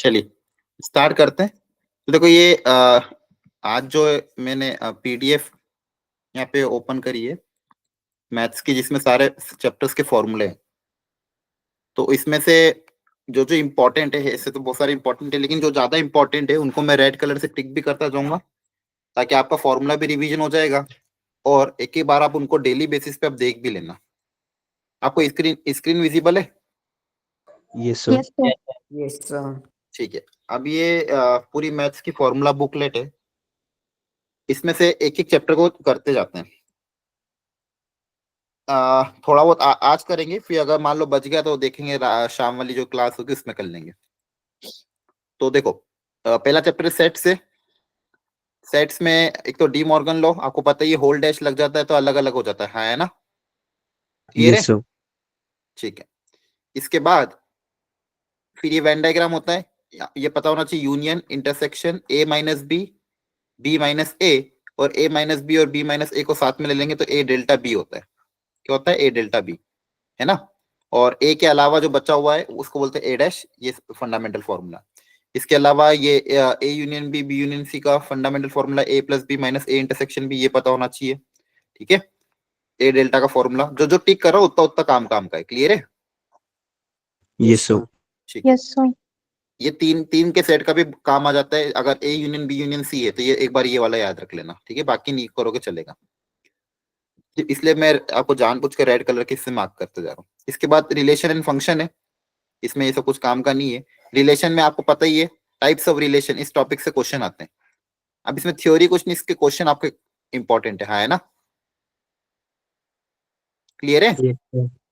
चलिए स्टार्ट करते हैं। तो देखो ये आज जो मैंने पीडीएफ यहाँ पे ओपन करी है मैथ्स की, जिसमें सारे चैप्टर्स के फॉर्मूले हैं। तो इसमें से जो जो इम्पोर्टेंट है, ऐसे तो बहुत सारे इम्पोर्टेंट है, लेकिन जो ज्यादा इम्पोर्टेंट है उनको मैं रेड कलर से टिक भी करता जाऊंगा, ताकि आपका फॉर्मूला भी रिवीजन हो जाएगा और एक ही बार आप उनको डेली बेसिस पे आप देख भी लेना। आपको स्क्रीन स्क्रीन विजिबल है? Yes sir. Yes sir. Yes sir. ठीक है। अब ये पूरी मैथ्स की फॉर्मूला बुकलेट है, इसमें से एक एक चैप्टर को करते जाते हैं। थोड़ा बहुत आज करेंगे, फिर अगर मान लो बच गया तो देखेंगे शाम वाली जो क्लास होगी उसमें कर लेंगे। तो देखो पहला चैप्टर सेट से। सेट्स में एक तो डी मॉर्गन लॉ, आपको पता है ये होल डैश लग जाता है तो अलग अलग हो जाता है, हाँ है ना? क्लियर है? Yes sir. ठीक है। इसके बाद फिर ये वेन डायग्राम होता है, ये पता होना चाहिए union intersection A minus B minus A, और ए माइनस बी और बी माइनस ए को साथ में ले लेंगे तो ए डेल्टा बी होता है। क्या होता है? ए डेल्टा बी, है ना? और ए के अलावा जो बचा हुआ है उसको बोलते हैं ए डैश, ये फंडामेंटल फॉर्मूला। इसके अलावा ये A union B union C का fundamental formula A plus B minus A intersection B, ये पता होना चाहिए। ठीक है। ए डेल्टा का फॉर्मूला जो जो टिक कर रहा हो उतना उतना काम काम का है। क्लियर है? Yes sir. ठीक है। Yes sir. ये तीन तीन के सेट का भी काम आ जाता है। अगर A union B union C है तो ये एक बार ये वाला याद रख लेना, ठीक है? बाकी नहीं करोगे चलेगा। इसलिए मैं आपको जानबूझ के रेड कलर के इससे मार्क करते जा रहा हूँ। इसके बाद रिलेशन एंड फंक्शन है, इसमें ये सब कुछ काम का नहीं है। रिलेशन में आपको पता ही है टाइप्स ऑफ रिलेशन, इस टॉपिक से क्वेश्चन आते हैं। अब इसमें थ्योरी कुछ नहीं, इसके क्वेश्चन आपके इंपॉर्टेंट है, हाँ है ना? क्लियर है?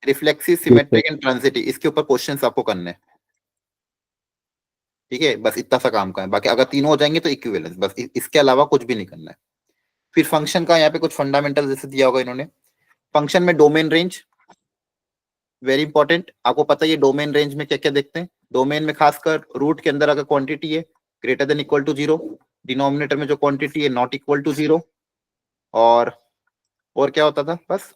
रिफ्लेक्सिव, सिमेट्रिक एंड ट्रांजिटिव, इसके ऊपर क्वेश्चंस आपको करने हैं। ठीक है, बस इतना सा काम का है। बाकी अगर तीनों हो जाएंगे तो इक्विवेलेंस, बस इसके अलावा कुछ भी नहीं करना है। फिर फंक्शन का यहाँ पे कुछ फंडामेंटल जैसे दिया होगा इन्होंने। फंक्शन में डोमेन रेंज वेरी इंपॉर्टेंट, आपको पता है ये डोमेन रेंज में क्या क्या देखते हैं। डोमेन में खासकर रूट के अंदर अगर क्वांटिटी है greater than equal to 0, denominator में जो क्वांटिटी है नॉट इक्वल टू 0, और क्या होता था बस,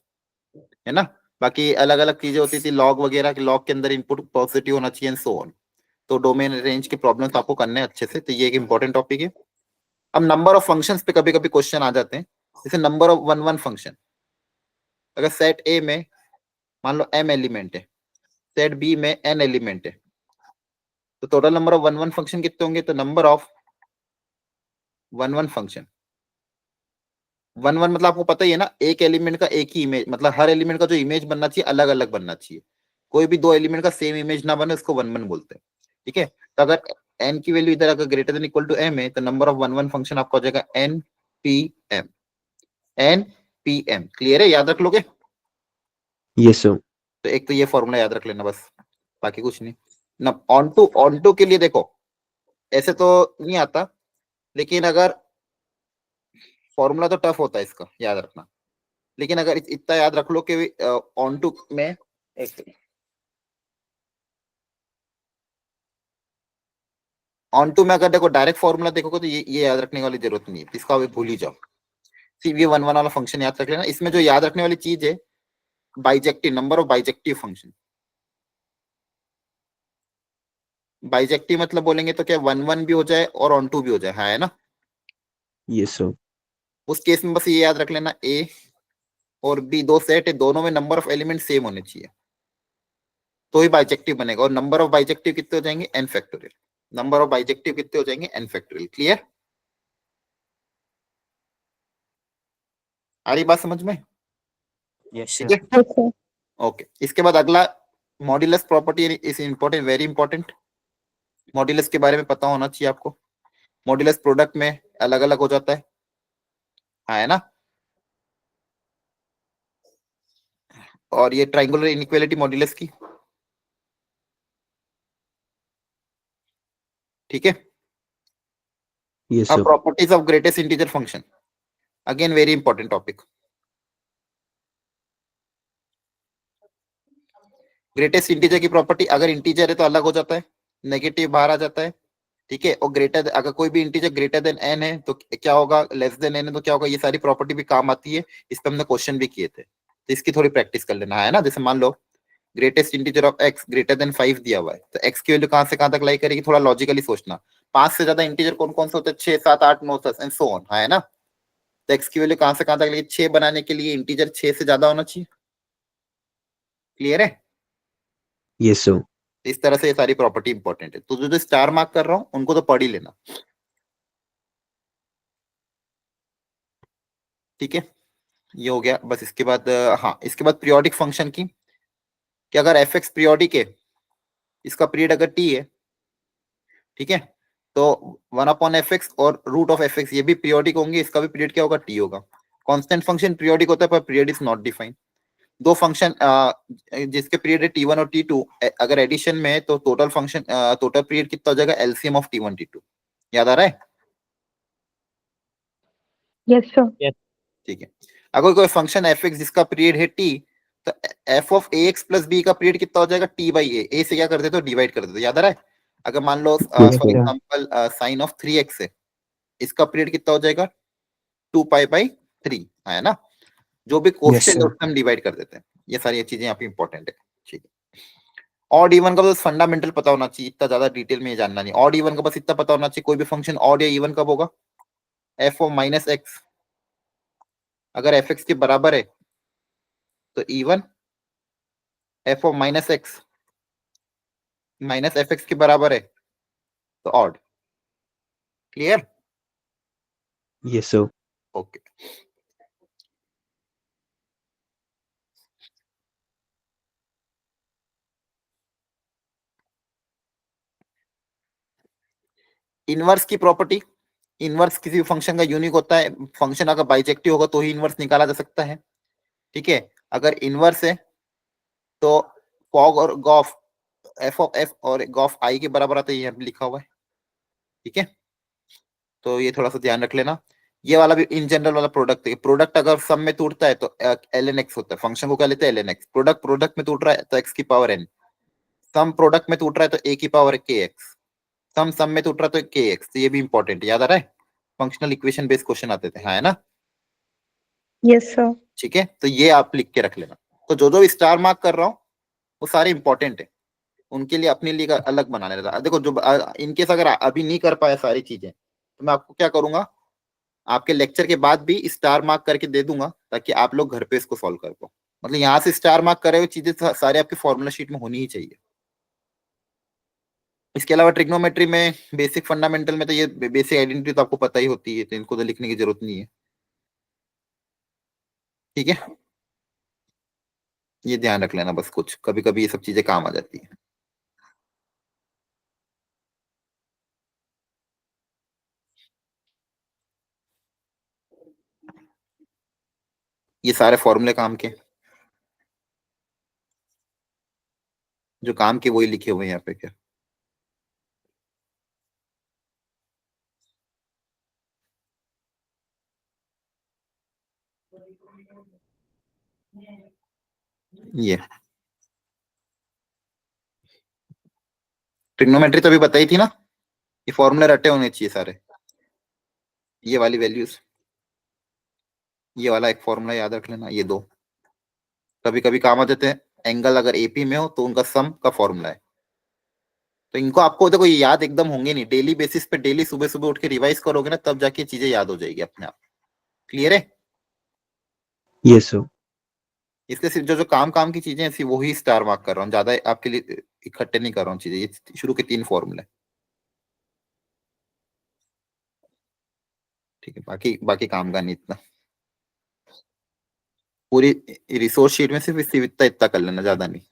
है ना? बाकी अलग अलग चीजें होती थी, लॉग वगैरह की, लॉग के अंदर इनपुट पॉजिटिव होना चाहिए एंड सो ऑन। तो डोमेन रेंज के प्रॉब्लम्स आपको करने हैं अच्छे से, तो ये एक इंपॉर्टेंट टॉपिक है। अब नंबर ऑफ फंक्शंस पे कभी कभी क्वेश्चन आ जाते हैं, जैसे नंबर ऑफ वन फंक्शन। अगर सेट ए में मान लो m एलिमेंट है, सेट बी में n एलिमेंट है, तो total number of one function कितने होंगे? तो number of one function, one मतलब आपको पता ही है ना, एक एलिमेंट का एक ही इमेज, मतलब हर एलिमेंट का जो इमेज बनना चाहिए अलग अलग बनना चाहिए। कोई भी दो एलिमेंट का सेम इमेज ना बने उसको वन बोलते हैं। ठीक है। तो अगर n की वैल्यू इधर अगर greater than equal to m है तो नंबर ऑफ वन फंक्शन आपका हो जाएगा npm। npm क्लियर है? याद रख लोगे? Yes sir. तो एक तो ये फॉर्मूला याद रख लेना बस, बाकी कुछ नहीं ना। ऑन टू के लिए देखो ऐसे तो नहीं आता, लेकिन अगर फॉर्मूला तो टफ होता है इसका, याद रखना। लेकिन अगर इतना याद रख लो कि ऑन टू में ऑन टू में अगर देखो डायरेक्ट फॉर्मूला देखोगे तो ये याद रखने वाली जरूरत नहीं है, इसका भी भूल ही जाओ। सीवी वन वाला फंक्शन याद रख लेना। इसमें जो याद रखने वाली चीज है bijective, number of bijective function. Bijective मतलब बोलेंगे तो क्या वन भी हो जाए और ऑन टू भी हो जाए, हाँ है ना? Yes sir. उस केस में बस ये याद रख लेना, ए और बी दो सेट है, दोनों में नंबर ऑफ एलिमेंट सेम होने चाहिए तो ही बाइजेक्टिव बनेगा। और नंबर ऑफ बाइजेक्टिव कितने हो जाएंगे? n factorial. Number of bijective कितने हो जाएंगे? n factorial. क्लियर? आ रही बात समझ में? यस ठीक है। ओके। इसके बाद अगला modulus property is important, very important. Modulus के बारे में पता होना चाहिए आपको। मॉड्यूलस प्रोडक्ट में अलग अलग हो जाता है, हाँ है ना? और ये ट्राइंगुलर इनइक्वालिटी मॉड्यूलस की, ठीक है। यस अब sir. Properties of greatest integer function, again very important topic. Greatest integer की प्रॉपर्टी, अगर इंटीजर है तो अलग हो जाता है, नेगेटिव बाहर आ जाता है, ठीक है। और ग्रेटर, अगर कोई भी इंटीजर ग्रेटर देन n है तो क्या होगा, लेस देन n है तो क्या होगा। ये सारी प्रॉपर्टी भी काम आती है, इस पर हमने क्वेश्चन भी किए थे, तो इसकी थोड़ी प्रैक्टिस कर लेना है ना। जैसे मान लो greatest integer of X greater than 5 दिया हुआ है, तो एक्स की वैल्यू कहां से कहां तक लाई करेगी, थोड़ा लॉजिकली सोचना। 5 से ज्यादा इंटीजर कौन कौन से होते हैं, 6 7 8 9 10 एंड सो ऑन, है ना। तो एक्स की वैल्यू कहां से कहां तक लेगी, 6 बनाने के लिए इंटीजर 6 से ज्यादा होना चाहिए। क्लियर है। Yes, sir. इस तरह से ये सारी प्रॉपर्टी इंपॉर्टेंट है, तो जो जो स्टार मार्क कर रहा हूं उनको तो पढ़ ही लेना। ठीक है, ये हो गया बस। इसके बाद हाँ, इसके बाद पीरियोडिक फंक्शन की, कि अगर एफ एक्स पीरियोडिक है, इसका पीरियड अगर टी है, ठीक है, तो 1/f(x) और √(f(x) ये भी पीरियोडिक होंगे, इसका भी पीरियड क्या होगा, टी होगा। कांस्टेंट फंक्शन पीरियोडिक होता है पर पीरियड इज नॉट डिफाइंड। दो फंक्शन जिसके पीरियड है टी वन और टी टू, अगर एडिशन में है तो टोटल फंक्शन टोटल पीरियड कितना हो जाएगा, LCM of T one T two. याद आ रहा है। Yes, sir. ठीक है, अगर कोई फंक्शन एफ एक्स जिसका पीरियड है टी, तो f of a x plus b का पीरियड कितना हो जाएगा, टी बाई ए। ए से क्या कर देते हो, डिवाइड कर देते हो। याद आ रहा है। अगर मान लो Yes, for sir. Example sine of 3x है, इसका पीरियड कितना हो जाएगा, 2π/3, है ना। जो भी Yes, कोफिशिएंट sir. उससे हम डिवाइड कर देते हैं। ये सारी चीजें यहाँ पे इंपॉर्टेंट है। ठीक है, ऑड इवन का बस फंडामेंटल पता होना चाहिए, इतना ज्यादा डिटेल में ये जानना नहीं। ऑड इवन का बस इतना पता होना चाहिए, कोई भी फंक्शन ऑड या इवन कब होगा, एफ ऑफ माइनस एक्स अगर एफ एक्स के बराबर है तो even, F of minus x minus F x के बराबर है तो odd. Clear. Yes, sir. Okay, inverse की प्रॉपर्टी। इनवर्स किसी भी फंक्शन का यूनिक होता है, फंक्शन अगर बाइजेक्टिव होगा तो ही इनवर्स निकाला जा सकता है। ठीक है, अगर इनवर्स है तो कॉग और गॉफ, एफ ऑफ एफ और गॉफ आई के बराबर आता है, ये लिखा हुआ है। ठीक है, तो ये थोड़ा सा ध्यान रख लेना। ये वाला भी इन जनरल वाला प्रोडक्ट है, प्रोडक्ट अगर सम में टूटता है तो एल एन एक्स होता है, फंक्शन को क्या लेते हैं, l n x. Product product में टूट रहा है तो एक्स की पावर एन, सम प्रोडक्ट में टूट रहा है तो ए की पावर के एक्स, सम सम में टूट रहा है तो के एक्स। तो ये भी इंपॉर्टेंट है, याद आ रहा है। फंक्शनल इक्वेशन बेस्ड क्वेश्चन आते थे, हाँ, है ना। Yes, sir. ठीक है, तो ये आप लिख के रख लेना। तो जो जो स्टार मार्क कर रहा हूँ वो सारे इंपॉर्टेंट है, उनके लिए अपने लिए अलग बनाने रहता। देखो जो इनकेस अगर अभी नहीं कर पाया सारी चीजें, तो मैं आपको क्या करूंगा, आपके लेक्चर के बाद भी स्टार मार्क करके दे दूंगा, ताकि आप लोग घर पे इसको सॉल्व कर पाओ। मतलब यहाँ से स्टार मार्क करे हुए चीजें सारे आपके फॉर्मूला शीट में होनी ही चाहिए। इसके अलावा ट्रिग्नोमेट्री में बेसिक फंडामेंटल में तो ये बेसिक आइडेंटिटी तो आपको पता ही होती है, तो इनको तो लिखने की जरूरत नहीं है। ठीक है, ये ध्यान रख लेना बस, कुछ कभी कभी ये सब चीजें काम आ जाती है। ये सारे फॉर्मूले काम के, जो काम के वही लिखे हुए हैं यहाँ पे। क्या ये ट्रिग्नोमेट्री तो अभी बताई थी ना, ये फॉर्मूले रटे होने चाहिए सारे। ये वाली वैल्यूज, ये वाला एक फॉर्मूला याद रख लेना, ये दो कभी कभी काम आ जाते हैं। एंगल अगर एपी में हो तो उनका सम का फॉर्मूला है। तो इनको आपको देखो ये याद एकदम होंगे नहीं, डेली बेसिस पे डेली सुबह सुबह उठ के रिवाइज करोगे ना, तब जाके चीजें याद हो जाएगी अपने आप। क्लियर है। Yes, sir. इसलिए सिर्फ जो जो काम काम की चीजें ऐसी वही स्टार मार्क कर रहा हूँ, ज्यादा आपके लिए इकट्ठे नहीं कर रहा हूँ चीजें। ये शुरू के 3 फॉर्मूले। ठीक है, बाकी बाकी काम का नहीं इतना। पूरी रिसोर्स शीट में सिर्फ इतना इतना कर लेना, ज्यादा नहीं,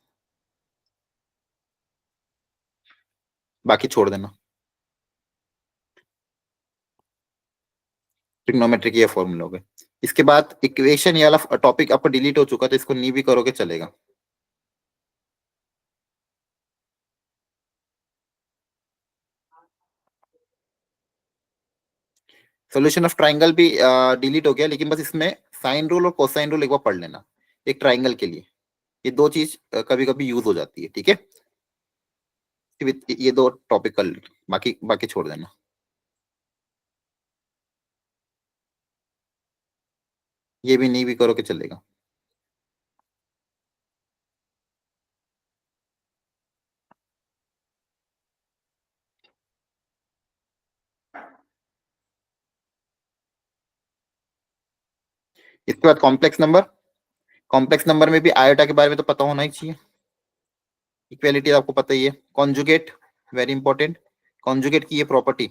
बाकी छोड़ देना। ट्रिग्नोमेट्री के ये फॉर्मूले हो गए। इसके बाद इक्वेशन, ये वाला टॉपिक आपका डिलीट हो चुका, तो इसको नहीं भी करोगे चलेगा। सोल्यूशन ऑफ ट्राइंगल भी डिलीट हो गया, लेकिन बस इसमें साइन रूल और कोसाइन रूल एक बार पढ़ लेना, एक ट्राइंगल के लिए। ये दो चीज कभी कभी यूज हो जाती है। ठीक है, ये दो टॉपिक कर लेना, बाकी बाकी छोड़ देना। ये भी नहीं भी करोगे चलेगा। इसके बाद कॉम्प्लेक्स नंबर में भी आयोटा के बारे में तो पता होना ही चाहिए। इक्वेलिटी आपको पता ही है। Conjugate, very important. कॉन्जुगेट की ये प्रॉपर्टी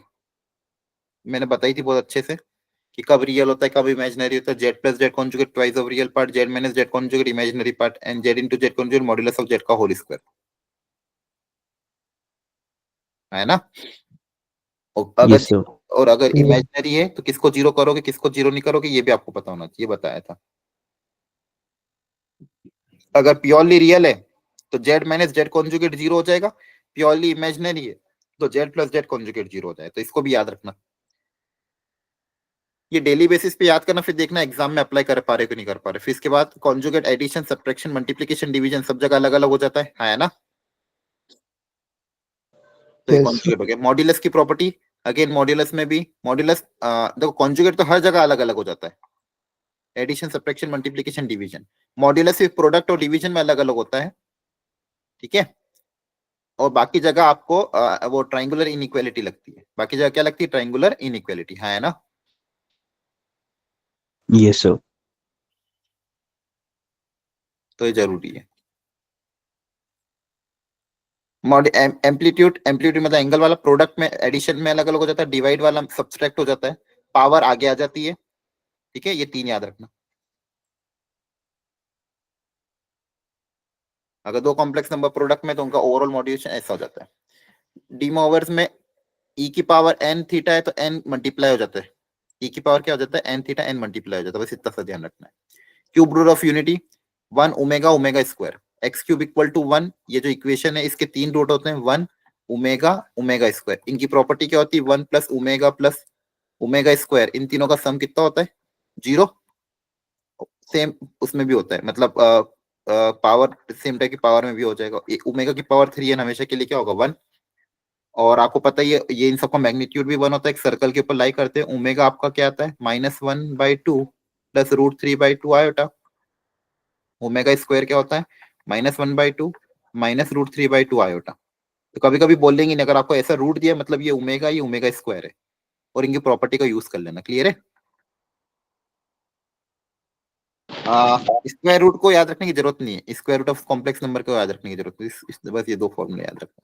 मैंने बताई थी बहुत अच्छे से कि कब रियल होता है कब इमेजिनरी होता है। Z plus Z conjugate twice of real part, Z minus Z conjugate imaginary part, and Z into Z conjugate modulus of Z का होल स्क्वायर, है ना। और अगर Yes, sir. और अगर Yes. इमेजिनरी है तो किसको जीरो करोगे किसको जीरो नहीं करोगे ये भी आपको पता होना चाहिए, बताया था। अगर प्योरली रियल है तो Z minus Z conjugate zero हो जाएगा, प्योरली इमेजिनरी है तो Z plus Z conjugate zero हो जाए, तो इसको भी याद रखना। ये डेली बेसिस पे याद करना, फिर देखना एग्जाम में अप्लाई कर पा रहे कि नहीं कर पा रहे। फिर इसके बाद conjugate addition subtraction multiplication division सब जगह अलग अलग हो जाता है ना। तो ये Yes. कॉन्जुगेट हो गया। मॉड्यूलस की प्रॉपर्टी, अगेन मॉड्यूलस में भी मॉड्यूलस देखो कॉन्जुगेट तो हर जगह अलग अलग हो जाता है, addition subtraction multiplication division. Modulus सिर्फ प्रोडक्ट और डिवीजन में अलग अलग होता है, ठीक है। और बाकी जगह आपको वो ट्राइंगुलर इनइक्वालिटी लगती है। बाकी जगह क्या लगती है? ट्राइंगुलर इनइक्वालिटी, है ना। Yes, sir. तो ये जरूरी है। एम्पलीट्यूड मतलब एंगल वाला प्रोडक्ट में एडिशन में अलग अलग हो जाता है, डिवाइड वाला सब्सट्रैक्ट हो जाता है, पावर आगे आ जाती है, ठीक है। ये तीन याद रखना। अगर दो कॉम्प्लेक्स नंबर प्रोडक्ट में तो उनका ओवरऑल मॉड्यूलेशन ऐसा हो जाता है। डीमोवर्स में ई की पावर एन थीटा है तो एन मल्टीप्लाई हो जाता है। ई की पावर क्या हो जाता है? एन थीटा, एन मल्टीप्लाई हो जाता है, बस इतना सा ध्यान रखना है। Cube root of unity 1 omega omega square, x cube equal to 1। ये जो इक्वेशन है इसके तीन रूट होते हैं, 1 ओमेगा ओमेगा स्क्वायर। इनकी प्रॉपर्टी क्या होती है? 1 प्लस ओमेगा स्क्वायर, इन तीनों का सम कितना होता है? 0। सेम उसमें भी होता है, मतलब पावर सेम टाइप की पावर में भी हो जाएगा। ओमेगा की पावर 3 है, हमेशा के लिए क्या होगा? 1। और आपको पता ही है ये इन सबका मैग्नीट्यूड भी 1 होता है, एक सर्कल के ऊपर लाई करते हैं। ओमेगा आपका क्या आता है? -1/2 प्लस √3/2 आयोटा। ओमेगा स्क्वायर क्या होता है? -1/2 माइनस √3/2 आयोटा। तो कभी कभी बोल देंगे नहीं, अगर आपको ऐसा रूट दिया मतलब ये ओमेगा स्क्वायर है, और इनकी प्रॉपर्टी का यूज कर लेना। क्लियर है? स्क्वायर रूट को याद रखने की जरूरत नहीं है, square root of complex number को याद रखने की जरूरत है, बस ये दो फॉर्मूले याद रखना।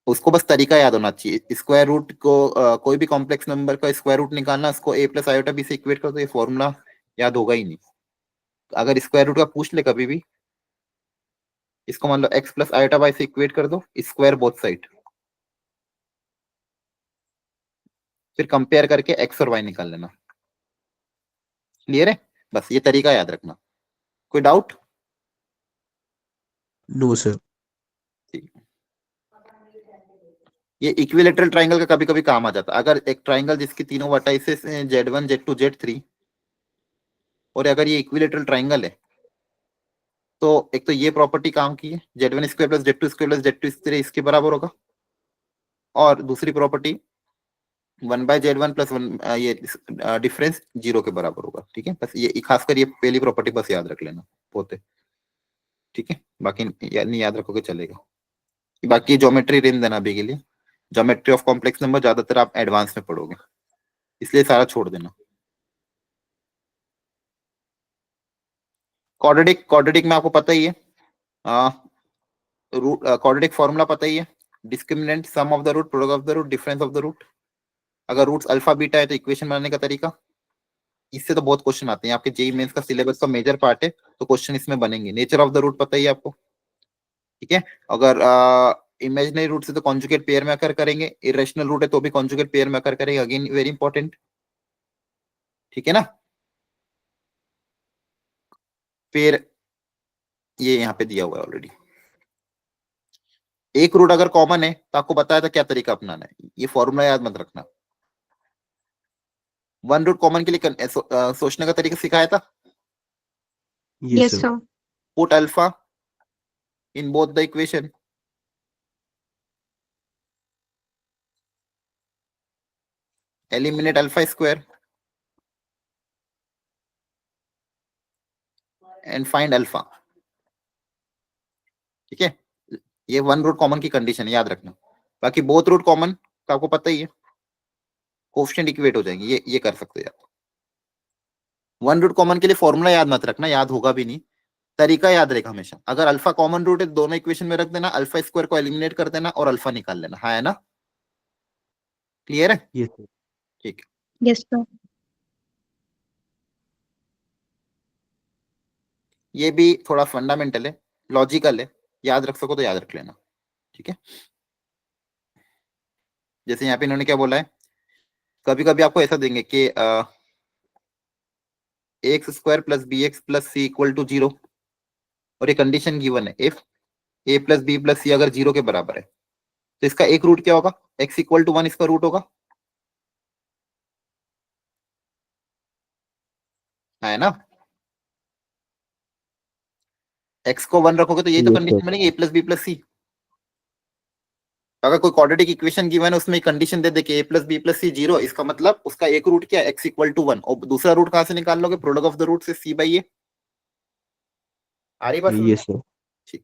उसको बस तरीका याद होना चाहिए। स्क्वायर रूट को कोई भी कॉम्प्लेक्स नंबर का स्क्वायर रूट निकालना, उसको a प्लस आयोटा बी से इक्वेट कर दो, ये फॉर्मूला याद होगा ही नहीं। अगर स्क्वायर रूट का पूछ ले कभी भी, इसको मान लो x प्लस आयोटा बाई से इक्वेट कर दो, स्क्वायर बोथ साइड, फिर कंपेयर करके x और y निकाल लेना। क्लियर है? बस ये तरीका याद रखना। कोई डाउट? No, sir. ये इक्विलेटरल ट्राइंगल का कभी कभी काम आ जाता है। अगर एक ट्राइंगल जिसकी तीनों वर्टाइसेस Z1 Z2 Z3, और अगर ये इक्विलेटरल ट्राइंगल है तो एक तो ये प्रॉपर्टी काम की है, Z1 square plus Z2 square plus Z2 square इसके बराबर होगा, और दूसरी प्रॉपर्टी 1/Z1 प्लस 1 ये डिफरेंस 0 के बराबर होगा, ठीक है। बस ये खासकर ये पहली प्रॉपर्टी बस याद रख लेना पोते, ठीक है। बाकी नहीं याद रखोगे चलेगा। बाकी ज्योमेट्री रेंज देना अभी के लिए, ज्योमेट्री ऑफ कॉम्प्लेक्स नंबर ज्यादातर आप एडवांस में पढ़ोगे, इसलिए सारा छोड़ देना। क्वाड्रेटिक में आपको पता ही है, रूट क्वाड्रेटिक फॉर्मूला पता ही है, discriminant sum of the root, product of the root, difference of the root. अगर रूट्स अल्फा बीटा है तो इक्वेशन बनाने का तरीका, इससे तो बहुत क्वेश्चन आते हैं आपके जेई मेंस का सिलेबस का मेजर पार्ट है, तो क्वेश्चन इसमें बनेंगे। नेचर ऑफ द रूट पता ही है आपको, ठीक है। अगर इमेजिनरी रूट से तो कॉन्जुगेट पेयर में अकर करेंगे, इरेशनल रूट है तो भी कॉन्जुगेट पेयर में अकर करेंगे, अगेन वेरी इंपॉर्टेंट, ठीक है ना। फिर ये यहाँ पे दिया हुआ है ऑलरेडी। एक रूट अगर कॉमन है तो आपको बताया था क्या तरीका अपनाना है, ये फॉर्मूला याद मत रखना। वन रूट कॉमन के लिए सोचने का तरीका सिखाया था। Yes, Yes, sir. sir. Put alpha in both the equation, eliminate alpha square and find alpha, ठीक है। ये वन रूट कॉमन की कंडीशन याद रखना। बाकी बोथ रूट कॉमन का आपको पता ही है, कोफिशिएंट इक्वेट हो जाएंगे, ये कर सकते हैं आप। वन रूट कॉमन के लिए फॉर्मूला याद मत रखना, याद होगा भी नहीं, तरीका याद रहेगा हमेशा। अगर अल्फा कॉमन रूट है दोनों इक्वेशन में रख देना, अल्फा स्क्वायर को एलिमिनेट कर देना और अल्फा निकाल लेना, हाँ है ना, क्लियर है? Yes, sir. ठीक, Yes, sir. ये भी थोड़ा फंडामेंटल है, लॉजिकल है, याद रख सको तो याद रख लेना, ठीक है। जैसे यहाँ पे इन्होंने क्या बोला है, कभी कभी आपको ऐसा देंगे कि X square plus B X plus C equal to 0, और ये कंडीशन गिवन है if A plus B plus C अगर 0 के बराबर है, तो इसका एक रूट क्या होगा, एक्स इक्वल टू 1 इसका रूट होगा, है ना। एक्स को 1 रखोगे तो यही तो Yes, sir. कंडीशन बनेगी, ए प्लस बी प्लस सी। अगर कोई क्वाड्रेटिक इक्वेशन गिवन है उसमें कंडीशन दे दे कि ए प्लस बी प्लस सी 0, इसका मतलब उसका एक रूट क्या है, एक्स इक्वल टू 1, और दूसरा रूट कहां से निकाल लोगे, प्रोडक्ट ऑफ द रूट से सी बाई ए। आ रही बात समझ में? Yes, sir. ठीक,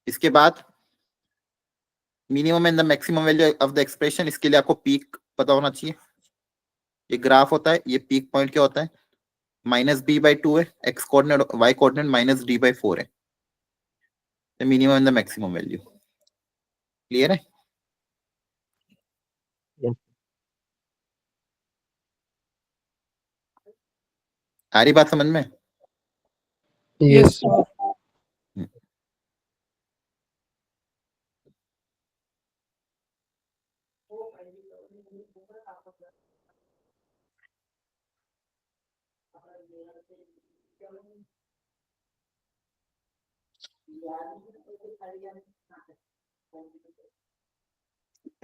इसके बाद minimum and the maximum value of the expression, इसके लिए आपको पीक पता होना चाहिए। ये ग्राफ होता है, ये पीक पॉइंट क्या होता है, माइनस बी बाई 2 है, x coordinate y coordinate minus D by 4 है, minimum and the maximum value, clear है? Yes. आ रही बात समझ में? Yes, sir.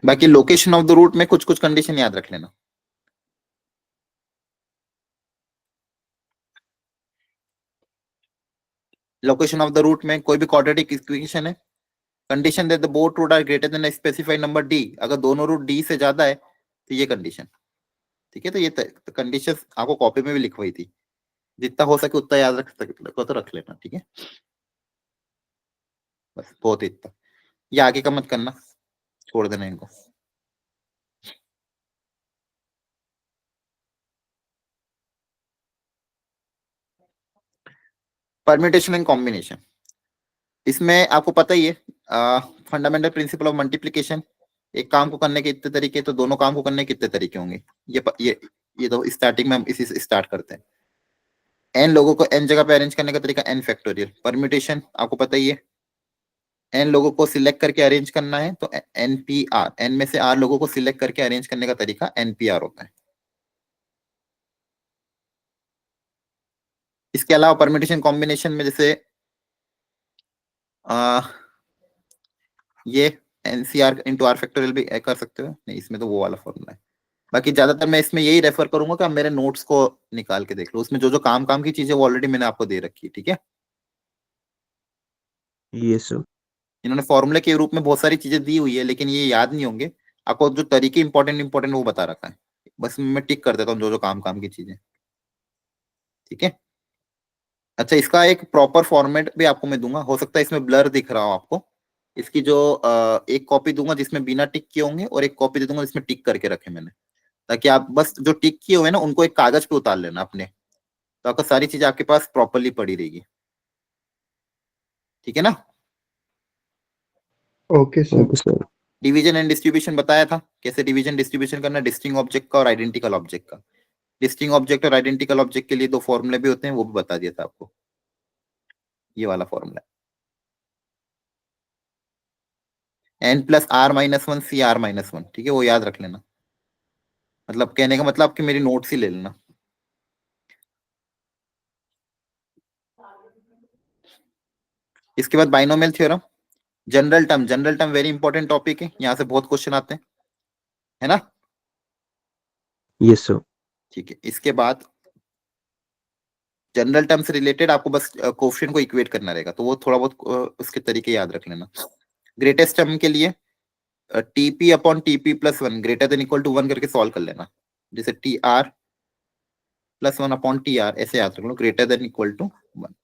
बाकी लोकेशन ऑफ द रूट में कुछ कुछ कंडीशन याद रख लेना। लोकेशन ऑफ द रूट में कोई भी क्वाड्रेटिक इक्वेशन है, condition they the both root are greater than specified number D, अगर दोनों रूट डी से ज्यादा है तो ये कंडीशन, ठीक है। तो ये कंडीशन आपको कॉपी में भी लिखवाई थी, जितना हो सके उतना याद रख सके तो रख लेना, ठीक है। बस बहुत इतना, ये आगे का मत करना, छोड़ देना इनको। परम्यूटेशन एंड कॉम्बिनेशन, इसमें आपको पता ही है फंडामेंटल प्रिंसिपल ऑफ मल्टीप्लिकेशन, एक काम को करने के इतने तरीके, तो दोनों काम को करने के कितने तरीके होंगे, ये तो स्टार्टिंग में हम इसी से स्टार्ट करते हैं। एन लोगों को एन जगह पे अरेंज करने का तरीका एन फैक्टोरियल, परम्यूटेशन आपको पता ही है, एन लोगों को सिलेक्ट करके अरेंज करना है तो एन पी आर, एन में से आर लोगों को सिलेक्ट करके अरेंज करने का तरीका एन पी आर होता है। इसके अलावा परम्यूटेशन कॉम्बिनेशन में जैसे ये एनसीआर इंटू आर फैक्टोरियल भी कर सकते हो, नहीं इसमें तो वो वाला फॉर्मूला है। बाकी ज्यादातर मैं इसमें यही रेफर करूंगा कि आप मेरे नोट्स को निकाल के देख लो, उसमें जो जो काम की चीजें वो ऑलरेडी मैंने आपको दे रखी है, ठीक है। Yes, sir. इन्होंने फॉर्मूले के रूप में बहुत सारी चीजें दी हुई है, लेकिन ये याद नहीं होंगे आपको, जो तरीके इंपॉर्टेंट वो बता रखा है, बस मैं टिक कर देता हूँ जो जो काम की चीजें, ठीक है। अच्छा, इसका एक प्रॉपर फॉर्मेट भी आपको मैं दूंगा, हो सकता है इसमें ब्लर दिख रहा हो आपको, इसकी जो एक कॉपी दूंगा जिसमें बिना टिक किए होंगे, और एक कॉपी दे दूंगा जिसमें टिक करके रखे मैंने, ताकि आप बस जो टिक किए हुए ना उनको एक कागज पे उतार लेना अपने, तो आपका सारी चीजें आपके पास प्रॉपरली पड़ी रहेगी, ठीक है ना। Okay, sir. Okay, sir. Division and distribution बताया था, कैसे डिवीजन डिस्ट्रीब्यूशन करना, डिस्टिंग ऑब्जेक्ट का और आइडेंटिकल ऑब्जेक्ट का। डिस्टिंग ऑब्जेक्ट और आइडेंटिकल ऑब्जेक्ट के लिए दो फॉर्मूले भी होते हैं, वो भी बता दिया था आपको, ये वाला formula n plus r minus one C r minus one, ठीक है, वो याद रख लेना, मतलब कहने का मतलब कि मेरी नोट्स ही ले लेना। इसके बाद binomial theorem, general term very important topic है, यहाँ से बहुत क्वेश्चन आते हैं, है ना। Yes, sir. ठीक है, इसके बाद जनरल टर्म से रिलेटेड आपको बस कोफिशिएंट को इक्वेट करना रहेगा, तो वो थोड़ा बहुत उसके तरीके याद रख लेना। ग्रेटेस्ट टर्म के लिए TP upon TP plus one greater than equal to one करके सॉल्व कर लेना, जैसे T R plus one upon T R, ऐसे याद रख लो, greater than equal to one.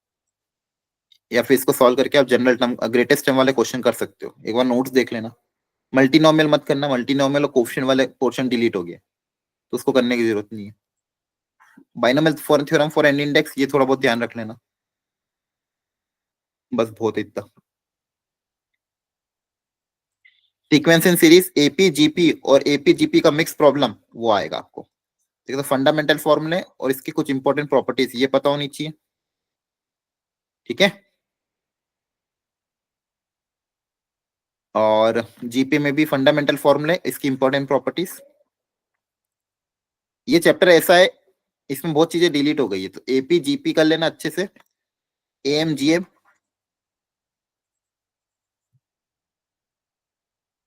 या फिर इसको सॉल्व करके आप जनरल टर्म ग्रेटेस्ट टर्म वाले क्वेश्चन कर सकते हो, एक बार नोट्स देख लेना। मल्टीनोमियल मत करना, मल्टीनोमियल और कोफिशिएंट वाले पोर्शन डिलीट हो गया, तो उसको करने की जरूरत नहीं है। Binomial for theorem for n index, ये थोड़ा बहुत ध्यान रख लेना, बस बहुत इतना। Sequence in series AP GP और एपी जीपी का मिक्स प्रॉब्लम वो आएगा आपको, ठीक है। तो फंडामेंटल फॉर्मूले और इसकी कुछ इंपॉर्टेंट प्रॉपर्टीज ये पता होनी चाहिए, ठीक है। और जीपी में भी फंडामेंटल फॉर्मूले, इसकी इंपॉर्टेंट प्रॉपर्टीज। ये चैप्टर ऐसा है, इसमें बहुत चीजें डिलीट हो गई है, तो एपी जीपी कर लेना अच्छे से, एएम जीएम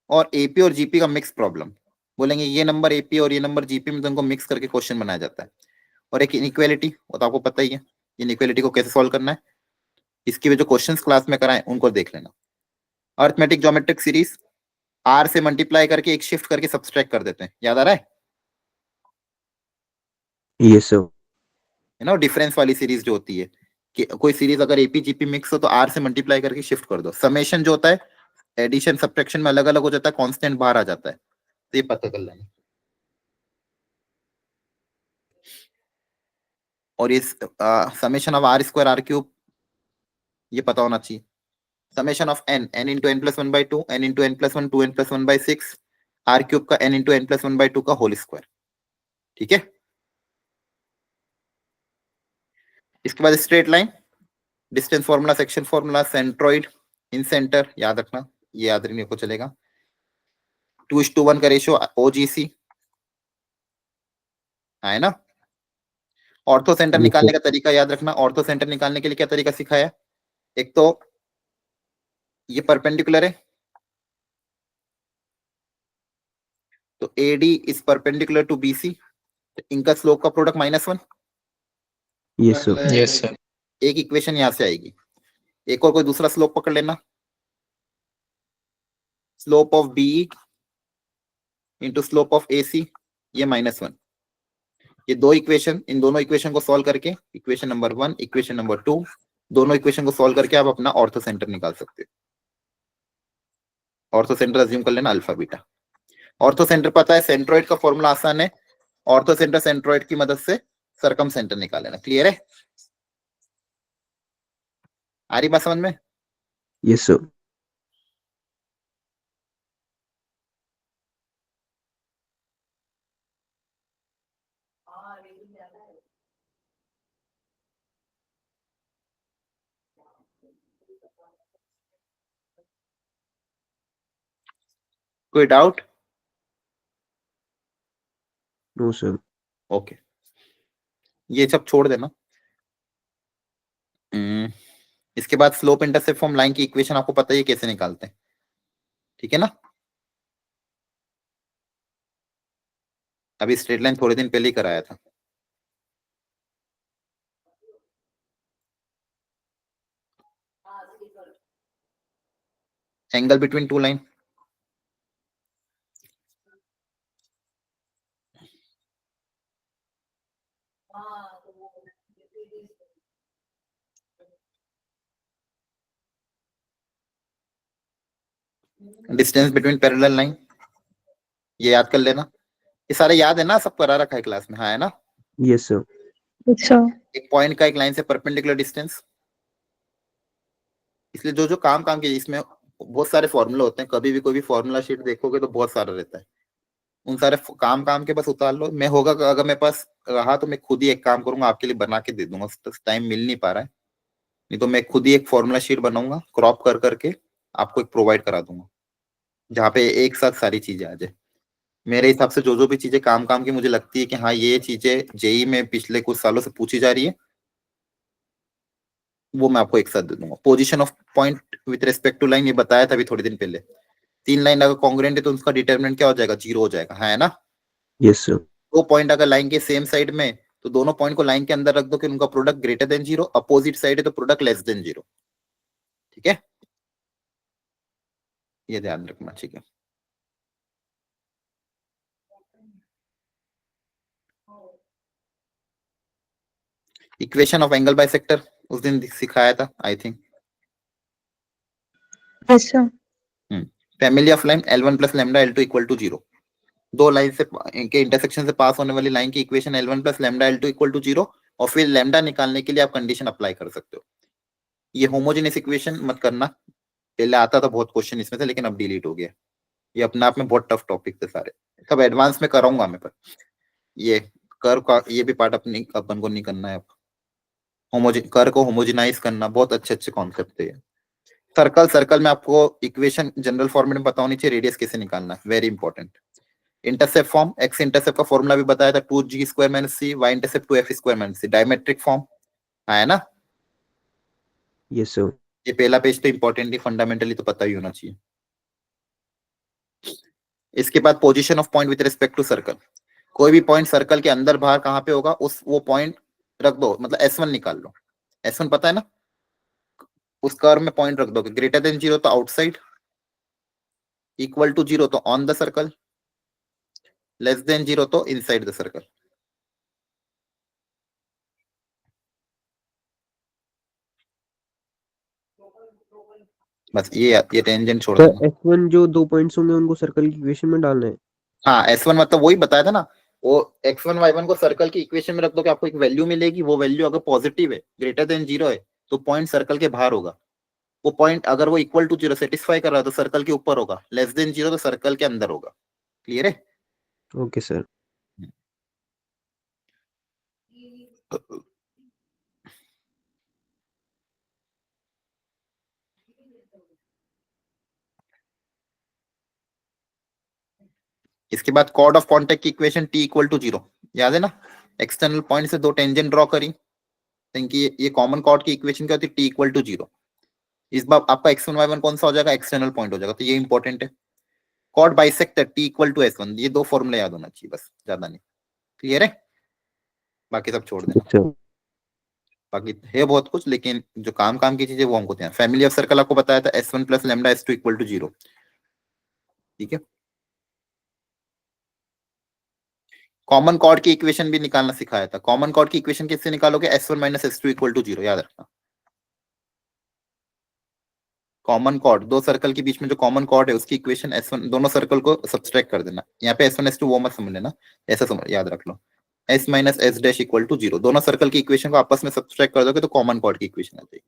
और एपी और जीपी का मिक्स प्रॉब्लम। बोलेंगे ये नंबर एपी और ये नंबर जीपी में, तो उनको मिक्स करके क्वेश्चन बनाया जाता है। और एक इनइक्वालिटी, वो तो आपको पता ही है, इनइक्वालिटी को कैसे सॉल्व करना है, इसकी भी जो क्वेश्चंस क्लास में कराएं उनको देख लेना। अर्थमेटिक ज्योमेट्रिक सीरीज, आर से मल्टीप्लाई करके एक शिफ्ट करके सब्सट्रैक्ट कर देते हैं, याद आ रहा है? Yes, sir. है ना, डिफरेंस वाली सीरीज जो होती है कि कोई सीरीज अगर एपी जीपी मिक्स हो तो आर से मल्टीप्लाई करके शिफ्ट कर दो। समेशन जो होता है एडिशन सब्ट्रैक्शन में अलग अलग हो जाता है, कांस्टेंट बाहर आ जाता है, तो ये पता कर लेना। और ये summation of R square R cube ये पता होना चाहिए। Summation of N, N into N plus one by two, N into N plus one, two N plus one by six, R cube का N into N plus one by two का whole square, ठीक है। इसके बाद straight line, distance formula, section formula, centroid, incentre याद रखना, ये याद रखने को चलेगा। 2:1 का रेशियो ओजीसी है ना। ऑर्थो सेंटर Yes, निकालने sir. का तरीका याद रखना, ऑर्थो सेंटर निकालने के लिए क्या तरीका सिखाया, एक तो ये परपेंडिकुलर है, तो AD is perpendicular to BC, इनका स्लोप का product -1। Yes, sir. Yes, sir. एक इक्वेशन यहां से आएगी। एक और कोई दूसरा स्लोप पकड़ लेना, slope of BE into slope of AC, ये -1। ये दो इक्वेशन, इन दोनों इक्वेशन को सॉल्व करके, इक्वेशन नंबर 1 इक्वेशन नंबर 2, दोनों इक्वेशन को सॉल्व करके आप अपना ऑर्थो सेंटर निकाल सकते हो। ऑर्थो सेंटर अज्यूम कर लेना अल्फा बीटा। ऑर्थो सेंटर पता है, सेंट्रोइड का फॉर्मूला आसान है, ऑर्थो सेंटर सेंट्रोइड की मदद से सरकम सेंटर निकाल लेना। क्लियर है? आ रही बात समझ में? Yes, sir. कोई डाउट? No, sir. ओके, ये सब छोड़ देना। इसके बाद स्लोप इंटरसेप्ट फ्रॉम लाइन की इक्वेशन आपको पता है कैसे निकालते हैं, ठीक है ना। अभी स्ट्रेट लाइन थोड़े दिन पहले ही कराया था। Angle between two line, distance between parallel line, ये याद कर लेना। ये सारे याद है ना, सब करा रखा है क्लास में, हाँ है ना। Yes, sir. Yes, sir. एक पॉइंट का एक लाइन से परपेंडिकुलर डिस्टेंस, इसलिए जो जो काम काम के इसमें बहुत सारे फॉर्मूले होते हैं, कभी भी कोई भी फॉर्मूला शीट देखोगे तो बहुत सारा रहता है, उन सारे काम काम के बस उतार लो। मैं होगा अगर मेरे पास रहा तो मैं खुद ही एक काम करूंगा, आपके लिए बना के दे दूंगा, टाइम मिल नहीं पा रहा है, नहीं तो मैं खुद ही एक फॉर्मूला शीट बनाऊंगा, क्रॉप कर करके आपको एक प्रोवाइड करा दूंगा, जहाँ पे एक साथ सारी चीजें आ जाए। मेरे हिसाब से जो जो भी चीजें काम काम की मुझे लगती है कि हाँ ये चीजें जेई में पिछले कुछ सालों से पूछी जा रही है, वो मैं आपको एक साथ दे दूंगा। Position of point with respect to line, ये बताया था अभी थोड़ी दिन पहले, 3 लाइन अगर कॉन्ग्रुएंट है तो उसका डिटरमिनेंट क्या हो जाएगा, 0 हो जाएगा, है ना। Yes, sir. 2 पॉइंट अगर लाइन के सेम साइड में, तो दोनों पॉइंट को लाइन के अंदर रख दो कि उनका product greater than 0, opposite side है तो प्रोडक्ट लेस देन 0, ठीक है। ये ध्यान रखना, ठीक है। इक्वेशन ऑफ एंगल बाइसेक्टर उस दिन सिखाया था I think, Yes, sir. Family of line L1 plus lambda L2 equal to 0, दो लाइन से इनके इंटरसेक्शन से पास होने वाली लाइन की equation L1 plus lambda L2 equal to 0, और फिर लेमडा निकालने के लिए आप कंडीशन अप्लाई कर सकते हो। ये होमोजेनियस इक्वेशन मत करना, पहले आता था बहुत क्वेश्चन इसमें से, लेकिन अब डिलीट हो गया। ये अपने आप में बहुत टफ टॉपिक थे सारे, सब एडवांस में कराऊंगा मैं, पर ये कर्व का ये भी पार्ट अपनी अपन को नहीं करना है। कर को होमोजेनाइज करना बहुत अच्छे अच्छे कॉन्सेप्ट है। सर्कल, सर्कल में आपको इक्वेशन जनरल फॉर्मेट में पता होनी चाहिए, रेडियस कैसे निकालना है, very important. Intercept form, x intercept का फॉर्मूला भी बताया था, 2g² माइनस सी, वाई इंटरसेप्ट 2f² माइनस सी, डायमेट्रिक फॉर्म है ना। Yes, sir. ये पहला पेज तो इंपॉर्टेंटली फंडामेंटली तो पता ही होना चाहिए। इसके बाद position of point with respect to circle, कोई भी पॉइंट सर्कल के अंदर बाहर कहाँ पे होगा, उस वो पॉइंट रख दो, मतलब S1 निकाल लो। S1 पता है ना, उस कर्व में पॉइंट रख दो, ग्रेटर देन 0 तो आउटसाइड, इक्वल टू 0 तो on the circle, less than 0 तो इनसाइड द सर्कल। बस ये टेंजेंट छोड़ सर देना। S1 जो 2 पॉइंट्स होंगे उनको सर्कल की इक्वेशन में डालना है। हाँ, S1 मतलब वही बताया था ना, वो x1 y1 को सर्कल की इक्वेशन में रख दो कि आपको एक वैल्यू मिलेगी, वो वैल्यू अगर पॉजिटिव है, ग्रेटर देन 0 है, तो पॉइंट सर्कल के बाहर होगा। वो पॉइंट अगर वो इक्वल टू 0 सेटिस्फाई कर रहा है तो सर्कल के ऊपर होगा, लेस देन 0 तो सर्कल के अंदर होगा। क्लियर है? Okay sir. इसके बाद कॉर्ड ऑफ कॉन्टेक्ट की इक्वेशन t इक्वल टू 0, याद है ना। एक्सटर्नल पॉइंट से दो टेंजेंट ड्रॉ करी, क्योंकि ये कॉमन कॉर्ड की इक्वेशन क्या होती है, t इक्वल टू 0। इस बार आपका x1 y1 कौन सा हो जाएगा, एक्सटर्नल पॉइंट हो जाएगा, तो ये इंपॉर्टेंट है। Chord bisector t equal to s1, ये दो फॉर्मूले याद होना चाहिए, बस ज्यादा नहीं। क्लियर है? बाकी सब छोड़ देना, Yes, sir. बाकी है बहुत कुछ, लेकिन जो काम काम की चीजें वो हमको ध्यान। फैमिली ऑफ सर्कल आपको बताया था S1 plus lambda S2 equal to 0, ठीक है। कॉमन कॉर्ड की इक्वेशन भी निकालना सिखाया था। कॉमन कॉर्ड की इक्वेशन किससे निकालोगे, S1 minus S2 equal to 0, याद रखना। कॉमन कॉर्ड, दो सर्कल के बीच में जो कॉमन कॉर्ड है उसकी इक्वेशन S1, दोनों सर्कल को सब्सट्रैक्ट कर देना। यहाँ पे S1 S2 वो मत समझ लेना, ऐसा समझ याद रख लो। S minus S dash equal to 0, दोनों सर्कल की इक्वेशन को आपस में सब्सट्रैक्ट कर दोगे तो कॉमन कॉर्ड की इक्वेशन आ जाएगी।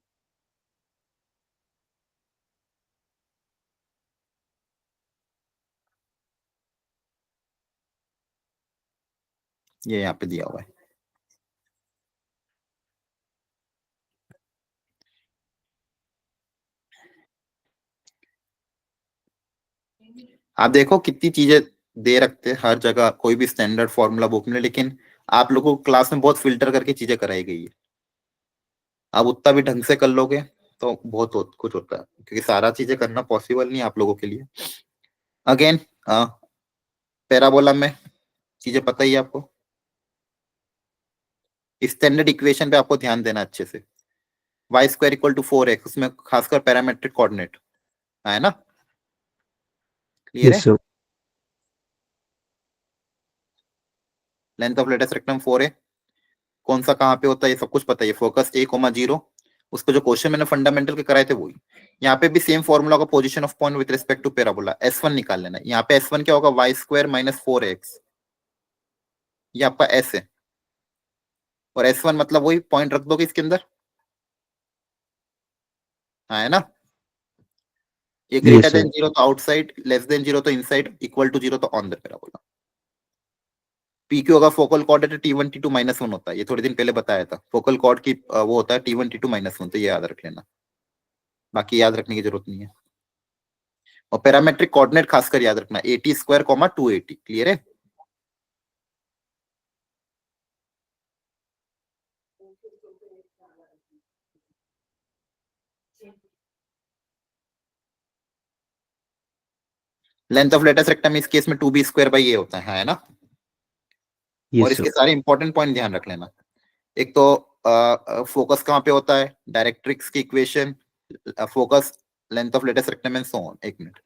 ये यहाँ पे दिया हुआ है। आप देखो कितनी चीजें दे रखते हैं हर जगह, कोई भी स्टैंडर्ड फॉर्मूला बुक में, लेकिन आप लोगों को क्लास में बहुत फिल्टर करके चीजें कराई गई है। आप उतना भी ढंग से कर लोगे तो बहुत कुछ होता है, क्योंकि सारा चीजें करना पॉसिबल नहीं है आप लोगों के लिए। अगेन पैराबोला में चीजें पता ही है आपको। स्टैंडर्ड इक्वेशन पे आपको ध्यान देना अच्छे से। Y square equal to 4x, उसमें खासकर पैरामेट्रिक कोऑर्डिनेट है ना। क्लियर Yes, है? sir. Length of latus rectum 4 है, कौन सा कहाँ पे होता है ये सब कुछ पता है। फोकस a, 0, उसको जो क्वेश्चन मैंने फंडामेंटल के कराए थे वही। यहाँ पे भी सेम फॉर्मूला का position of point with respect to parabola, S1 निकाल लेना। यहाँ पे S1 क्या होगा, वाई स्क्वायर माइनस 4x, ये आपका S है, और S1 मतलब वही पॉइंट रख दोगे इसके अंदर, हाँ है ना। ये Yes, ग्रेटर sir. देन 0 तो आउटसाइड, लेस देन 0 तो इनसाइड, इक्वल टू 0 तो ऑन द पैराबोला। PQ होगा फोकल कॉर्ड है, T1 T2 -1 होता है, ये थोड़े दिन पहले बताया था। फोकल कॉर्ड की वो होता है T1 T2 -1, तो ये याद रख लेना, बाकी याद रखने की जरूरत नहीं है। और पैरामेट्रिक कोऑर्डिनेट खासकर याद रखना, AT² 280। क्लियर है? लेंथ ऑफ लेटेस्ट रेक्टम इस केस में 2b² होता है ना। और Yes, sir. इसके सारे इंपॉर्टेंट पॉइंट ध्यान रख लेना। एक तो फोकस कहाँ पे होता है, डायरेक्ट्रिक्स की equation, focus, length of latus rectum and so on. एक मिनट,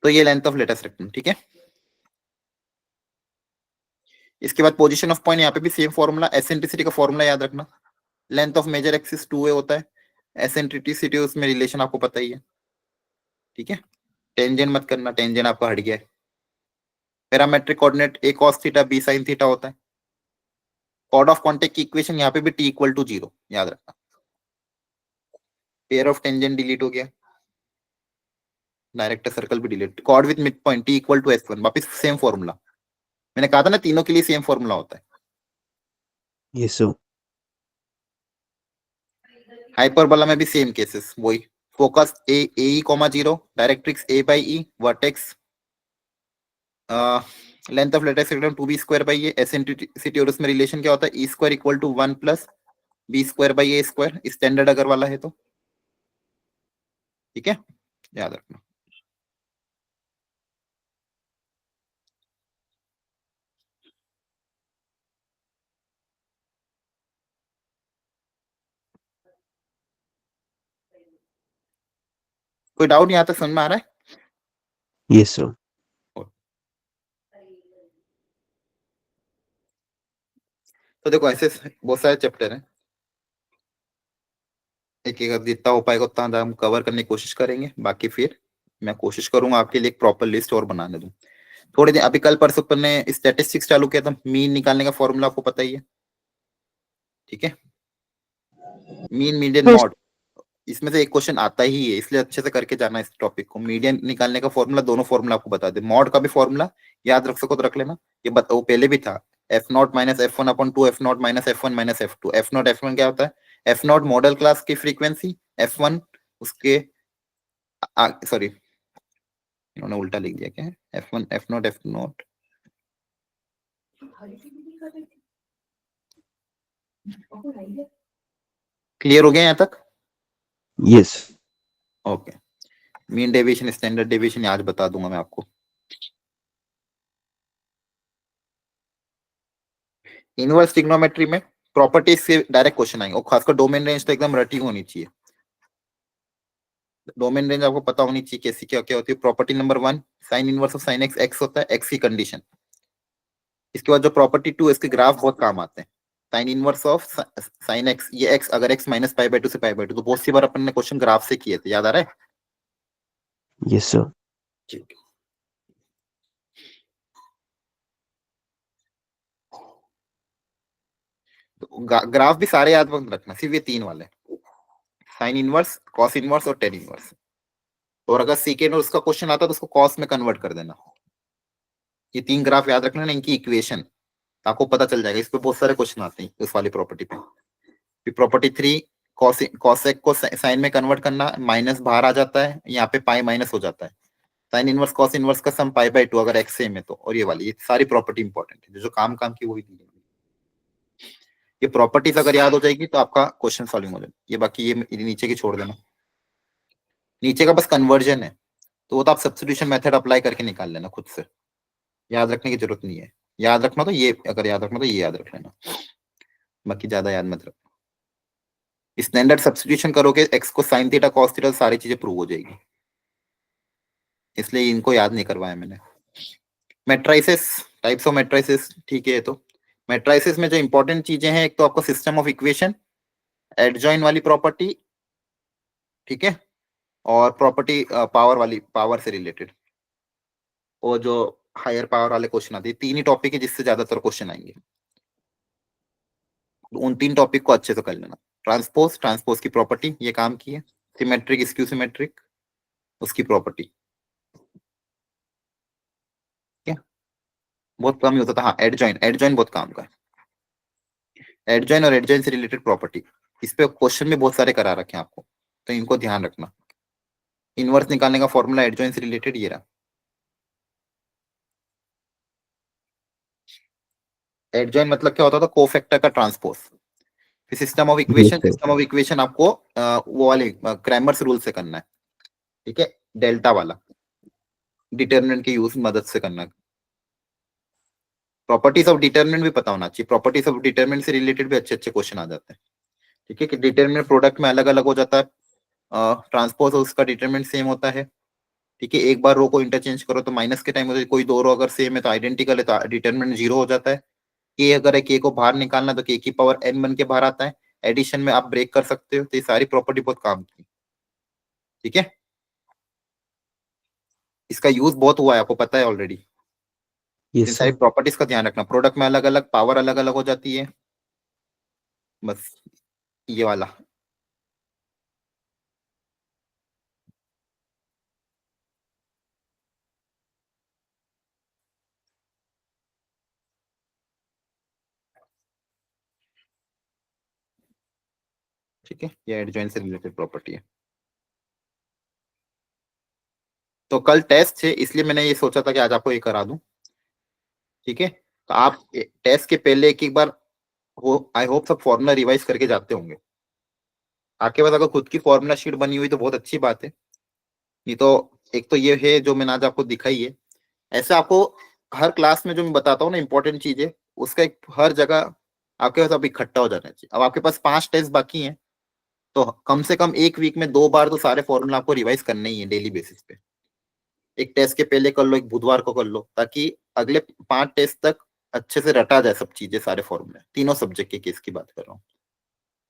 तो ये लेंथ ऑफ लेटेस्ट रेक्टम, ठीक है। इसके बाद पोजीशन ऑफ पॉइंट, यहाँ पे भी सेम फॉर्मूला, एसेंट्रिसिटी का फॉर्मूला याद रखना, length of major axis 2a होता है, एसेंट्रिसिटी उसमें रिलेशन आपको पता ही है, ठीक है। टेंजेंट मत करना, टेंजेंट आपका हट गया है। Parametric coordinate a cos theta b sin theta होता है। कॉर्ड ऑफ कॉन्टेक्ट की इक्वेशन यहाँ पे भी t इक्वल टू 0 याद रखना। पेयर ऑफ टेंजेंट डिलीट हो गया, डायरेक्टर सर्कल भी delete. Chord with mid point t equal to s1, वापस सेम फॉर्मूला, मैंने कहा था ना तीनों के लिए सेम फॉर्मूला होता है। Yes sir. हाइपरबोला में भी सेम केसेस वही, focus A comma 0, directrix a by e, vertex length of latus rectum 2b square by A, eccentricity और उसमें रिलेशन क्या होता है, e square equal to 1 plus b square by A square, standard अगर वाला है तो, ठीक है, याद रखना। कोई डाउट यहाँ तक समझ में आ रहा है? Yes sir. तो देखो ऐसे बहुत सारे चैप्टर हैं, एक एक जितना हो पाएगा उतना हम कवर करने की कोशिश करेंगे, बाकी फिर मैं कोशिश करूंगा आपके लिए एक प्रॉपर लिस्ट और बनाने दूं। थोड़े दिन अभी कल परसों अपन ने स्टैटिस्टिक्स चालू किया था, मीन निकालने का फॉर्मूला आपको पता ही है, ठीक है। मीन मीडियन मॉड, इसमें से एक क्वेश्चन आता ही है, इसलिए अच्छे से करके जाना इस टॉपिक को। मीडियन निकालने का फॉर्मूला, दोनों फॉर्मूला आपको बता दे, मॉड का भी फॉर्मूला याद रख सको तो रख लेना, ये वो पहले भी था, F not minus F one upon two F not minus F one minus F two. F one क्या होता है, एफ नॉट मॉडल क्लास की फ्रीक्वेंसी, एफ वन उसके सॉरी इन्होंने उल्टा लिख दिया, क्या है F one F not clear हो गया यहाँ तक? Yes. Okay, mean deviation standard deviation आज बता दूंगा मैं आपको। इनवर्स ट्रिग्नोमेट्री में प्रॉपर्टीज से डायरेक्ट क्वेश्चन आएंगे, और खासकर डोमेन रेंज तो एकदम रटी होनी चाहिए। डोमेन रेंज आपको पता होनी चाहिए कैसी क्या क्या होती है। Property number 1 sine inverse of sine x, x होता है एक्स की कंडीशन। इसके बाद जो प्रॉपर्टी 2, इसके ग्राफ बहुत काम आते हैं। Sine inverse of sine x, ये एक्स अगर एक्स माइनस पाई बाई 2 से पाई बाई 2, तो बहुत सी बार अपन ने क्वेश्चन ग्राफ से किए थे, याद आ रहा है? Yes sir. ठीक है, तो ग्राफ भी सारे याद रखना, सिर्फ ये 3 वाले, साइन इनवर्स, कॉस इनवर्स और टेन इनवर्स। और अगर सीकेंड और उसका क्वेश्चन आता है तो उसको कॉस में कन्वर्ट कर देना। ये 3 ग्राफ याद रखना ना, इनकी इक्वेशन आपको पता चल जाएगा। इस पे बहुत सारे क्वेश्चन आते हैं उस वाली प्रॉपर्टी पे। फिर प्रॉपर्टी 3 कॉसेक को साइन में कन्वर्ट करना, माइनस बाहर आ जाता है, यहाँ पे पाई माइनस हो जाता है। साइन इनवर्स कॉस इनवर्स का सम पाई बाई 2 अगर एक्स सेम है तो। और ये वाली, ये सारी प्रॉपर्टी इंपॉर्टेंट है, जो काम की वही दी है। ये प्रॉपर्टीज अगर याद हो जाएगी तो आपका क्वेश्चन सॉल्विंग हो जाएगा। ये बाकी ये नीचे की छोड़ देना, नीचे का बस कन्वर्जन है, तो वो तो आप सब्स्टिट्यूशन मेथड अप्लाई करके निकाल लेना खुद से, याद रखने की जरूरत नहीं है। याद रखना तो ये, अगर याद रखना तो ये याद रख लेना, बाकी ज्यादा याद मत रखना। स्टैंडर्ड सब्स्टिट्यूशन करोगे एक्स को साइन थीटा कॉस थीटा, सारी चीजें प्रूव हो जाएगी, इसलिए इनको याद नहीं करवाया मैंने। मैट्राइसिस, टाइप्स ऑफ मैट्राइसिस, ठीक है। तो मैट्राइसिस में जो इंपॉर्टेंट चीजें हैं, एक तो आपका सिस्टम ऑफ इक्वेशन, एडजॉइन वाली प्रॉपर्टी, ठीक है, और प्रॉपर्टी पावर वाली, पावर से रिलेटेड, और जो हायर पावर वाले क्वेश्चन आते हैं। 3 ही टॉपिक है जिससे ज्यादातर क्वेश्चन आएंगे, उन 3 टॉपिक को अच्छे से कर लेना। ट्रांसपोज, ट्रांसपोज की प्रॉपर्टी ये काम की है। सिमेट्रिक, स्क्यू सिमेट्रिक, उसकी प्रॉपर्टी, क्या बहुत कम ही होता था। हाँ, एडजॉइन, एडजॉइन बहुत काम का है। एडजॉइन और एडजॉइन से रिलेटेड प्रॉपर्टी, इस पे क्वेश्चन भी बहुत सारे करा रखे हैं आपको, तो इनको ध्यान रखना। इनवर्स निकालने का फॉर्मूला एडजॉइन से रिलेटेड ये रहा। एडजॉइन मतलब क्या होता था, कोफैक्टर का ट्रांसपोज। फिर system of equation, system of equation आपको वो वाले क्रैमर्स रूल से करना है, ठीक है, डेल्टा वाला, डिटरमिनेंट के यूज मदद से करना है। प्रॉपर्टीज ऑफ डिटरमिनेंट भी पता होना चाहिए, प्रॉपर्टीज ऑफ डिटरमिनेंट से रिलेटेड भी अच्छे अच्छे क्वेश्चन आ जाते हैं, ठीक है, कि डिटरमिनेंट प्रोडक्ट में अलग अलग हो जाता है, ट्रांसपोज उसका डिटरमिनेंट सेम होता है, ठीक है, एक बार रो को इंटरचेंज करो तो माइनस के टाइम होता है, कोई दो रो अगर सेम है तो आइडेंटिकल है तो डिटरमिनेंट 0 हो जाता है। के अगर है के को बाहर निकालना तो के की पावर n बन के बाहर आता है। एडिशन में आप ब्रेक कर सकते हो, तो ये सारी प्रॉपर्टी बहुत काम की। ठीक है, इसका यूज बहुत हुआ है, आपको पता है ऑलरेडी। इन Yes, सारी sir. प्रॉपर्टीज का ध्यान रखना, प्रोडक्ट में अलग अलग पावर अलग अलग हो जाती है, बस ये वाला। ठीक है, ये एडजॉइंट से रिलेटेड प्रॉपर्टी है। तो कल टेस्ट है, इसलिए मैंने ये सोचा था कि आज आपको ये करा दूं। ठीक है, तो आप टेस्ट के पहले एक बार वो आई होप सब फॉर्मूला रिवाइज करके जाते होंगे। आपके पास अगर खुद की फॉर्मूला शीट बनी हुई तो बहुत अच्छी बात है, नहीं तो एक तो ये है जो मैंने आज आपको दिखाई है, ऐसे आपको हर क्लास में जो मैं बताता हूँ ना इंपॉर्टेंट चीजें, उसका एक हर जगह आपके पास अब इकट्ठा हो जाना चाहिए। अब आपके पास 5 टेस्ट बाकी हैं, तो कम से कम एक वीक में 2 बार तो सारे फॉर्मूला आपको रिवाइज करने ही है डेली बेसिस पे। एक टेस्ट के पहले कर लो, एक बुधवार को कर लो, ताकि अगले 5 टेस्ट तक अच्छे से रटा जाए सब चीजें, सारे फॉर्मूले, तीनों सब्जेक्ट के केस की बात कर रहा हूँ।